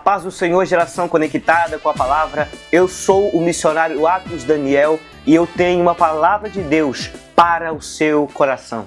paz do Senhor, geração conectada com a palavra. Eu sou o missionário Atos Daniel e eu tenho uma palavra de Deus para o seu coração.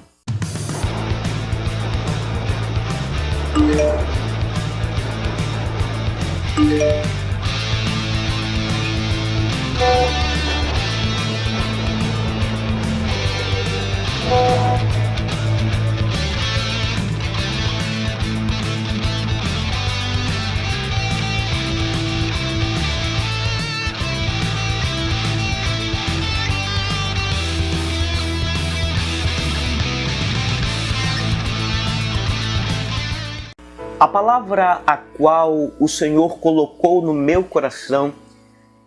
A palavra a qual o Senhor colocou no meu coração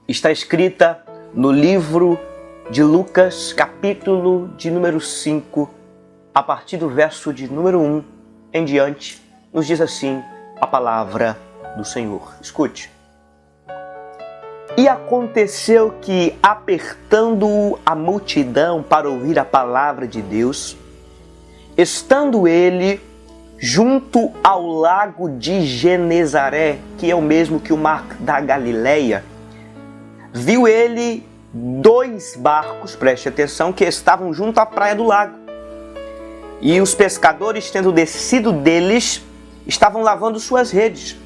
está escrita no livro de Lucas, capítulo de número 5, a partir do verso de número 1 em diante, nos diz assim a palavra do Senhor. Escute. E aconteceu que, apertando a multidão para ouvir a palavra de Deus, estando ele junto ao lago de Genezaré, que é o mesmo que o mar da Galileia, viu ele 2 barcos, preste atenção, que estavam junto à praia do lago. E os pescadores, tendo descido deles, estavam lavando suas redes.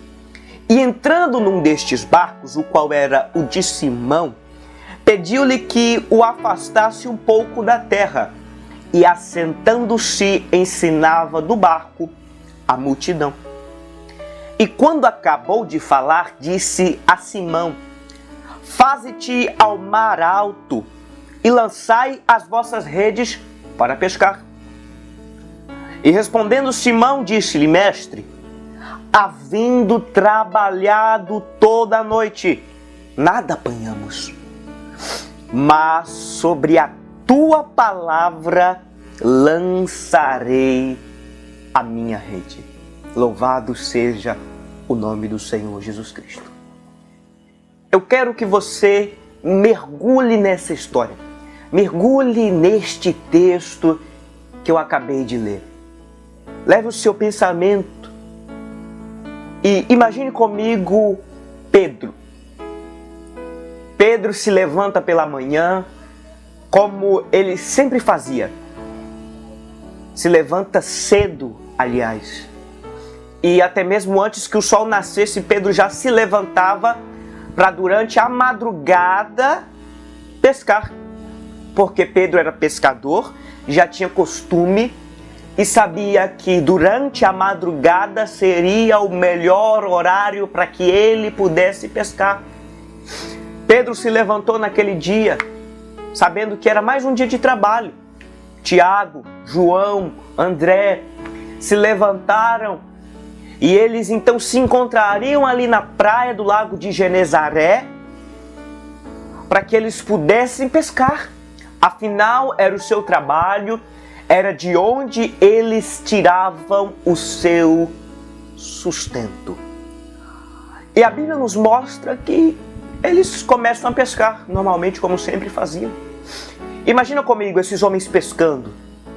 E entrando num destes barcos, o qual era o de Simão, pediu-lhe que o afastasse um pouco da terra, e assentando-se ensinava do barco a multidão. E quando acabou de falar, disse a Simão: faze-te ao mar alto e lançai as vossas redes para pescar. E respondendo Simão, disse-lhe: mestre, havendo trabalhado toda a noite, nada apanhamos, mas sobre a tua palavra lançarei a minha rede. Louvado seja o nome do Senhor Jesus Cristo. Eu quero que você mergulhe nessa história, mergulhe neste texto que eu acabei de ler. Leve o seu pensamento e imagine comigo Pedro. Pedro se levanta pela manhã, como ele sempre fazia. Se levanta cedo, aliás. E até mesmo antes que o sol nascesse, Pedro já se levantava para durante a madrugada pescar. Porque Pedro era pescador, já tinha costume e sabia que durante a madrugada seria o melhor horário para que ele pudesse pescar. Pedro se levantou naquele dia, sabendo que era mais um dia de trabalho. Tiago, João, André se levantaram e eles então se encontrariam ali na praia do lago de Genezaré para que eles pudessem pescar. Afinal, era o seu trabalho, era de onde eles tiravam o seu sustento. E a Bíblia nos mostra que eles começam a pescar, normalmente como sempre faziam. Imagina comigo esses homens pescando.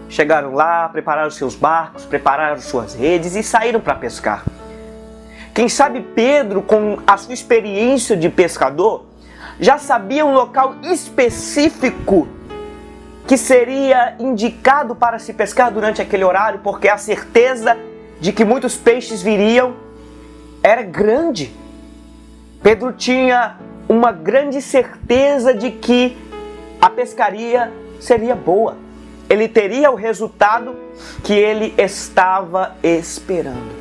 Chegaram lá, prepararam seus barcos, prepararam suas redes e saíram para pescar. Quem sabe Pedro, com a sua experiência de pescador, já sabia um local específico que seria indicado para se pescar durante aquele horário, porque a certeza de que muitos peixes viriam era grande. Pedro tinha uma grande certeza de que a pescaria seria boa. Ele teria o resultado que ele estava esperando.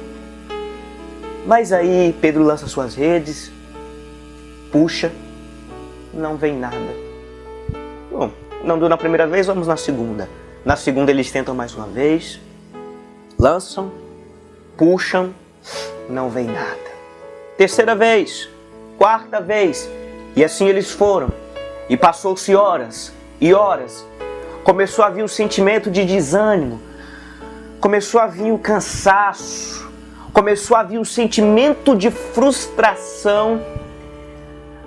Mas aí Pedro lança suas redes, puxa, não vem nada. Bom, não deu na primeira vez, vamos na segunda. Na segunda eles tentam mais uma vez, lançam, puxam, não vem nada. Terceira vez, quarta vez, e assim eles foram. E passou-se horas e horas. Começou a vir um sentimento de desânimo. Começou a vir o cansaço. Começou a vir um sentimento de frustração.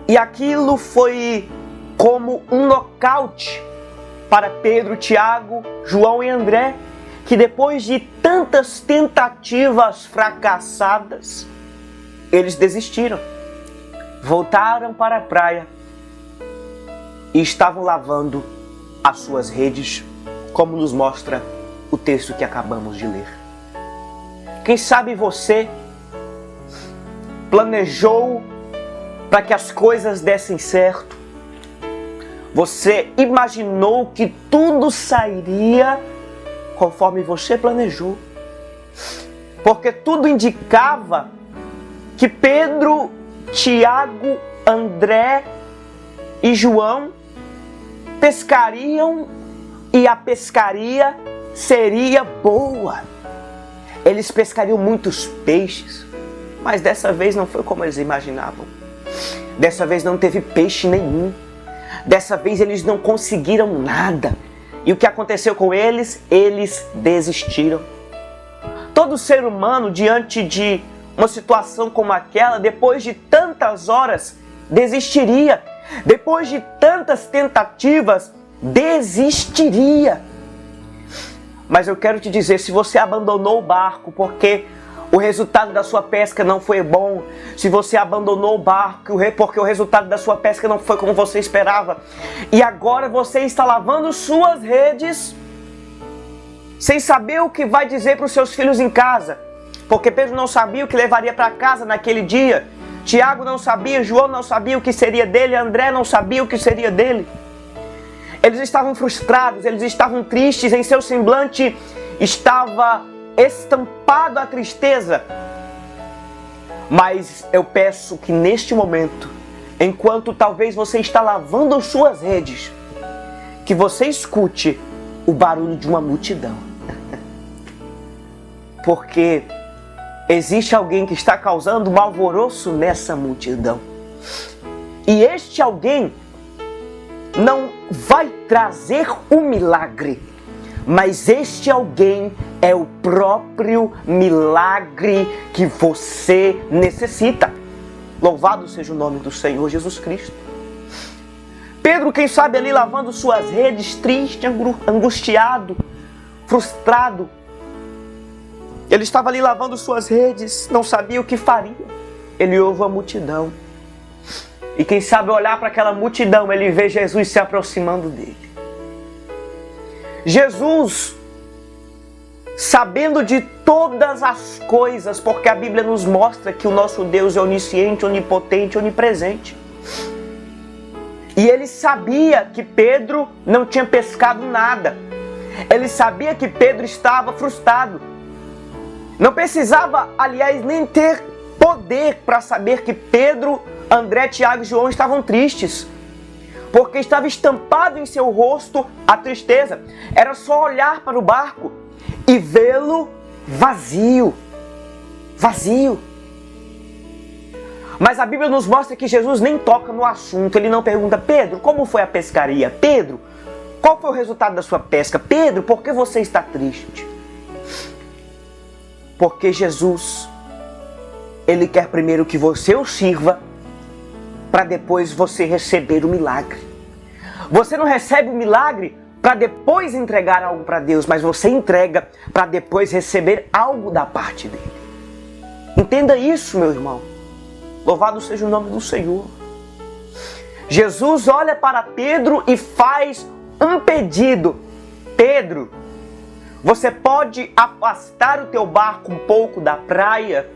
E aquilo foi como um nocaute para Pedro, Tiago, João e André, que depois de tantas tentativas fracassadas, eles desistiram. Voltaram para a praia e estavam lavando as suas redes, como nos mostra o texto que acabamos de ler. Quem sabe você planejou para que as coisas dessem certo. Você imaginou que tudo sairia conforme você planejou. Porque tudo indicava que Pedro, Tiago, André e João pescariam e a pescaria seria boa. Eles pescariam muitos peixes, mas dessa vez não foi como eles imaginavam. Dessa vez não teve peixe nenhum. Dessa vez eles não conseguiram nada. E o que aconteceu com eles? Eles desistiram. Todo ser humano, diante de uma situação como aquela, depois de tantas horas, desistiria. Depois de tantas tentativas, desistiria. Mas eu quero te dizer, se você abandonou o barco porque o resultado da sua pesca não foi bom, se você abandonou o barco porque o resultado da sua pesca não foi como você esperava, e agora você está lavando suas redes, sem saber o que vai dizer para os seus filhos em casa, porque Pedro não sabia o que levaria para casa naquele dia, Tiago não sabia, João não sabia o que seria dele, André não sabia o que seria dele. Eles estavam frustrados, eles estavam tristes, em seu semblante estava estampado a tristeza. Mas eu peço que neste momento, enquanto talvez você está lavando suas redes, que você escute o barulho de uma multidão. Porque existe alguém que está causando um alvoroço nessa multidão. E este alguém não vai trazer um milagre, mas este alguém é o próprio milagre que você necessita. Louvado seja o nome do Senhor Jesus Cristo. Pedro, quem sabe ali lavando suas redes, triste, angustiado, frustrado. Ele estava ali lavando suas redes, não sabia o que faria. Ele ouve a multidão. E quem sabe olhar para aquela multidão, ele vê Jesus se aproximando dele. Jesus, sabendo de todas as coisas, porque a Bíblia nos mostra que o nosso Deus é onisciente, onipotente, onipresente. E ele sabia que Pedro não tinha pescado nada. Ele sabia que Pedro estava frustrado. Não precisava, aliás, nem ter poder para saber que Pedro, André, Tiago e João estavam tristes, porque estava estampado em seu rosto a tristeza. Era só olhar para o barco e vê-lo vazio. Vazio. Mas a Bíblia nos mostra que Jesus nem toca no assunto. Ele não pergunta: Pedro, como foi a pescaria? Pedro, qual foi o resultado da sua pesca? Pedro, por que você está triste? Porque Jesus, Ele quer primeiro que você o sirva, para depois você receber o milagre. Você não recebe o milagre para depois entregar algo para Deus, mas você entrega para depois receber algo da parte dele. Entenda isso, meu irmão. Louvado seja o nome do Senhor. Jesus olha para Pedro e faz um pedido. Pedro, você pode afastar o teu barco um pouco da praia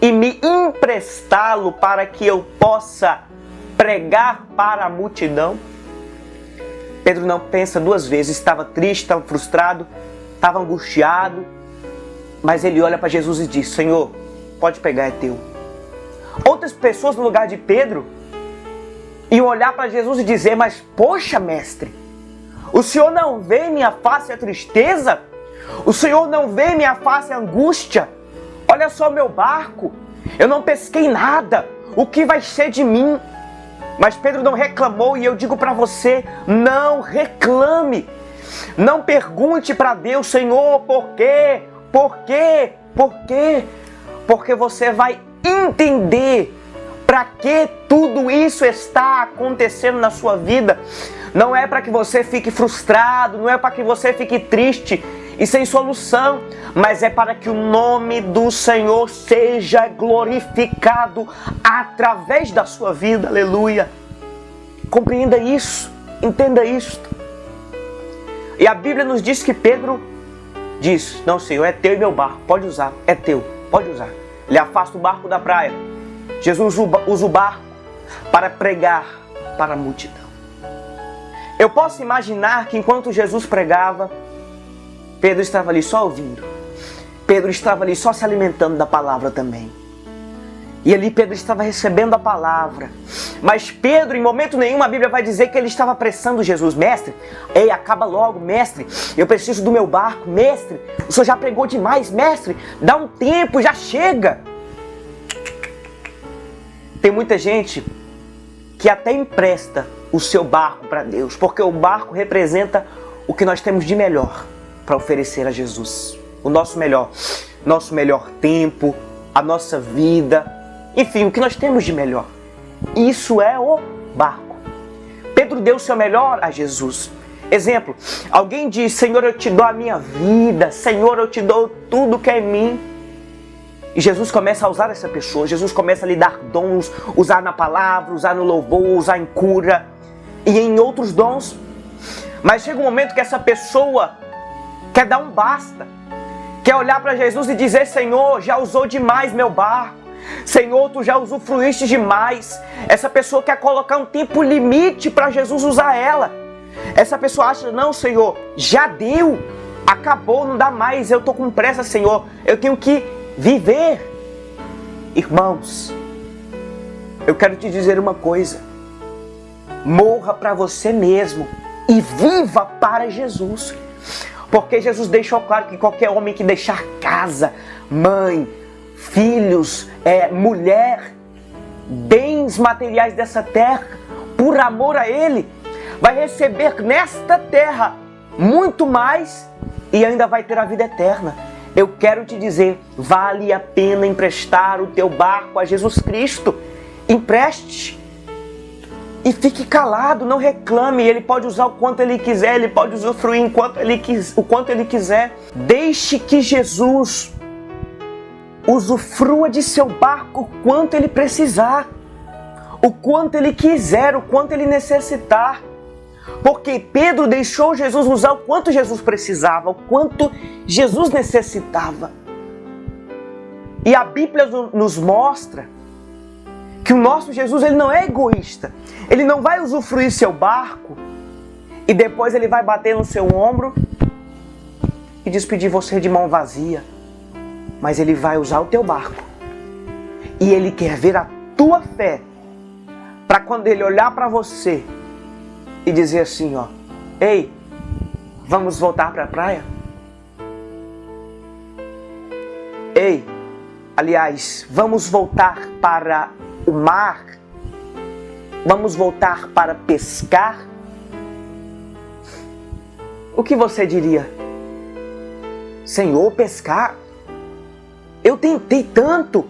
e me emprestá-lo para que eu possa pregar para a multidão? Pedro não pensa duas vezes, estava triste, estava frustrado, estava angustiado, mas ele olha para Jesus e diz: Senhor, pode pegar, é teu. Outras pessoas no lugar de Pedro iam olhar para Jesus e dizer: mas poxa, mestre, o Senhor não vê minha face a tristeza? O Senhor não vê minha face a angústia? Olha só meu barco, eu não pesquei nada, o que vai ser de mim? Mas Pedro não reclamou, e eu digo para você: não reclame. Não pergunte para Deus: Senhor, por quê? Por quê? Por quê? Porque você vai entender para que tudo isso está acontecendo na sua vida. Não é para que você fique frustrado, não é para que você fique triste e sem solução, mas é para que o nome do Senhor seja glorificado através da sua vida, aleluia. Compreenda isso, entenda isso. E a Bíblia nos diz que Pedro diz: não, Senhor, é teu e meu barco, pode usar, é teu, pode usar. Ele afasta o barco da praia. Jesus usa o barco para pregar para a multidão. Eu posso imaginar que enquanto Jesus pregava, Pedro estava ali só ouvindo. Pedro estava ali só se alimentando da palavra também. E ali Pedro estava recebendo a palavra. Mas Pedro, em momento nenhum, a Bíblia vai dizer que ele estava apressando Jesus. Mestre, ei, acaba logo, mestre. Eu preciso do meu barco, mestre. O senhor já pregou demais, mestre. Dá um tempo, já chega. Tem muita gente que até empresta o seu barco para Deus, porque o barco representa o que nós temos de melhor para oferecer a Jesus. O nosso melhor tempo, a nossa vida, enfim, o que nós temos de melhor. Isso é o barco. Pedro deu o seu melhor a Jesus. Exemplo, alguém diz: Senhor, eu te dou a minha vida, Senhor, eu te dou tudo que é em mim. E Jesus começa a usar essa pessoa, Jesus começa a lhe dar dons, usar na palavra, usar no louvor, usar em cura e em outros dons. Mas chega um momento que essa pessoa quer dar um basta, quer olhar para Jesus e dizer: Senhor, já usou demais meu barco, Senhor, tu já usufruíste demais. Essa pessoa quer colocar um tempo limite para Jesus usar ela. Essa pessoa acha: não, Senhor, já deu, acabou, não dá mais, eu estou com pressa, Senhor, eu tenho que viver. Irmãos, eu quero te dizer uma coisa: morra para você mesmo e viva para Jesus. Porque Jesus deixou claro que qualquer homem que deixar casa, mãe, filhos, mulher, bens materiais dessa terra, por amor a Ele, vai receber nesta terra muito mais e ainda vai ter a vida eterna. Eu quero te dizer, vale a pena emprestar o teu barco a Jesus Cristo. Empreste. E fique calado, não reclame. Ele pode usar o quanto Ele quiser, Ele pode usufruir o quanto Ele quiser. Deixe que Jesus usufrua de seu barco o quanto Ele precisar, o quanto Ele quiser, o quanto Ele necessitar. Porque Pedro deixou Jesus usar o quanto Jesus precisava, o quanto Jesus necessitava. E a Bíblia nos mostra que o nosso Jesus, ele não é egoísta. Ele não vai usufruir seu barco e depois ele vai bater no seu ombro e despedir você de mão vazia. Mas ele vai usar o teu barco. E ele quer ver a tua fé, para quando ele olhar para você e dizer assim, ó: ei, vamos voltar para a praia? Ei, aliás, vamos voltar para o mar? Vamos voltar para pescar? O que você diria? Senhor, pescar? Eu tentei tanto.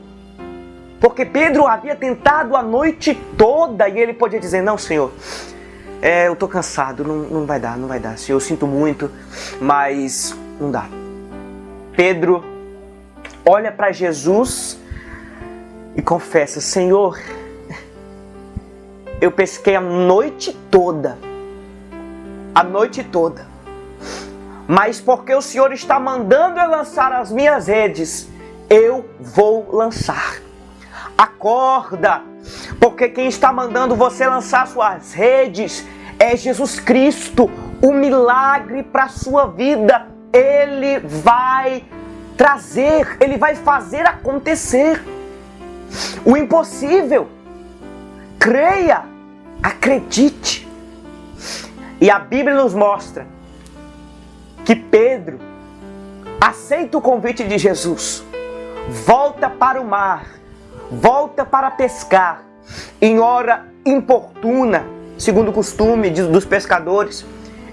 Porque Pedro havia tentado a noite toda e ele podia dizer: não, Senhor, eu estou cansado, não vai dar, Senhor, eu sinto muito, mas não dá. Pedro olha para Jesus e confessa: Senhor, eu pesquei a noite toda, mas porque o Senhor está mandando eu lançar as minhas redes, eu vou lançar. Acorda, porque quem está mandando você lançar suas redes é Jesus Cristo. O milagre para a sua vida, Ele vai trazer, Ele vai fazer acontecer. O impossível, creia, acredite. E a Bíblia nos mostra que Pedro aceita o convite de Jesus, volta para o mar, volta para pescar, em hora importuna, segundo o costume dos pescadores,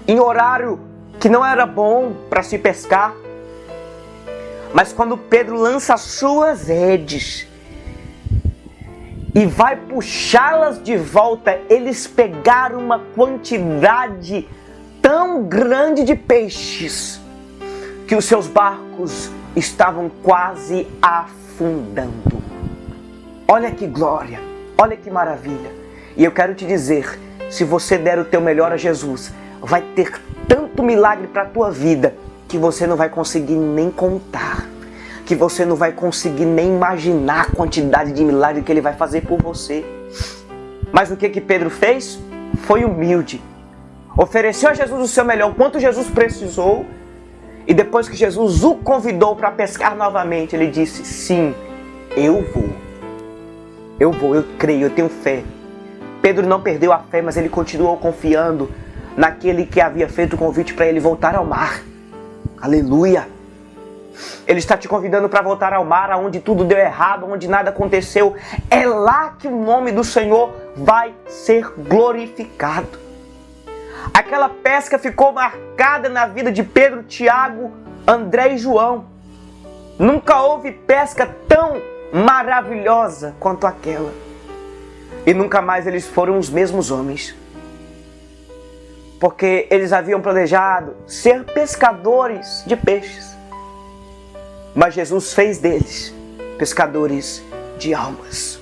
em horário que não era bom para se pescar. Mas quando Pedro lança as suas redes e vai puxá-las de volta, eles pegaram uma quantidade tão grande de peixes, que os seus barcos estavam quase afundando. Olha que glória, olha que maravilha. E eu quero te dizer, se você der o teu melhor a Jesus, vai ter tanto milagre para a tua vida que você não vai conseguir nem contar, que você não vai conseguir nem imaginar a quantidade de milagre que Ele vai fazer por você. Mas o que Pedro fez? Foi humilde. Ofereceu a Jesus o seu melhor, o quanto Jesus precisou. E depois que Jesus o convidou para pescar novamente, ele disse, sim, eu vou. Eu creio, eu tenho fé. Pedro não perdeu a fé, mas ele continuou confiando naquele que havia feito o convite para ele voltar ao mar. Aleluia! Ele está te convidando para voltar ao mar, onde tudo deu errado, onde nada aconteceu. É lá que o nome do Senhor vai ser glorificado. Aquela pesca ficou marcada na vida de Pedro, Tiago, André e João. Nunca houve pesca tão maravilhosa quanto aquela. E nunca mais eles foram os mesmos homens. Porque eles haviam planejado ser pescadores de peixes. Mas Jesus fez deles pescadores de almas.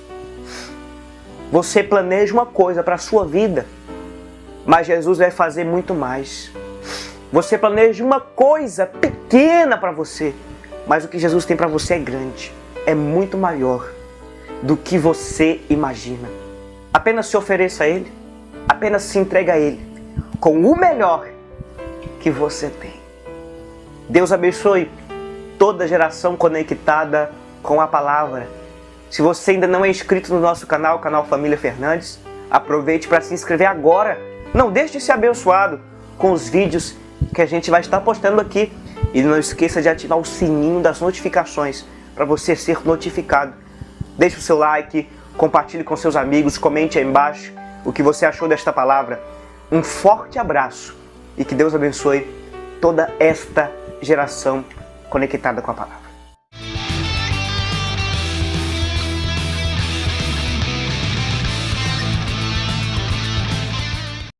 Você planeja uma coisa para a sua vida, mas Jesus vai fazer muito mais. Você planeja uma coisa pequena para você, mas o que Jesus tem para você é grande, é muito maior do que você imagina. Apenas se ofereça a Ele, apenas se entrega a Ele, com o melhor que você tem. Deus abençoe toda geração conectada com a palavra. Se você ainda não é inscrito no nosso canal, canal Família Fernandes, aproveite para se inscrever agora. Não deixe de ser abençoado com os vídeos que a gente vai estar postando aqui. E não esqueça de ativar o sininho das notificações para você ser notificado. Deixe o seu like, compartilhe com seus amigos, comente aí embaixo o que você achou desta palavra. Um forte abraço e que Deus abençoe toda esta geração conectada com a palavra.